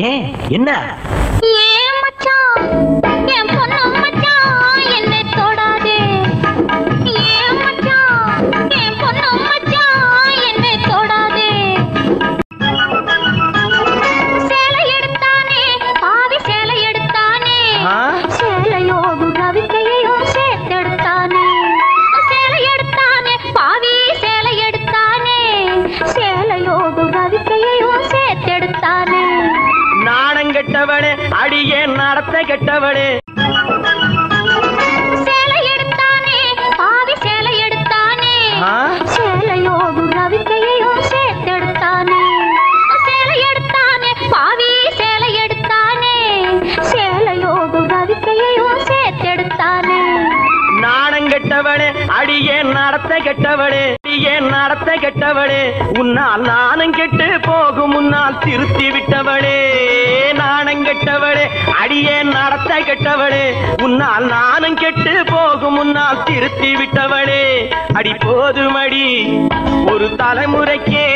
ஏன் என்ன கெட்டவளே அடியே நடத்த கெட்டவளே சேலை எடுத்தானே பாவி சேலை எடுத்தானே சேலையோடு ரவிக்கையையும் சேர்த்தெடுத்தானே சேலை எடுத்தானே பாவி சேலை எடுத்தானே சேலையோடு ரவிக்கையையும் சேர்த்தெடுத்தானே நாணம் கெட்டவளே அடியே நடத்த கெட்டவளே அடியே நடத்த கெட்டவளே உன்னால் நாணம் கெட்டு போகும் முன்னால் திருத்தி விட்டவளே நாணம் கெட்டவளே அடியே நடத்த கெட்டவளே உன்னால் நாணம் கெட்டு போகும் முன்னால் திருத்தி விட்டவளே அடி போதுமடி ஒரு தலைமுறைக்கே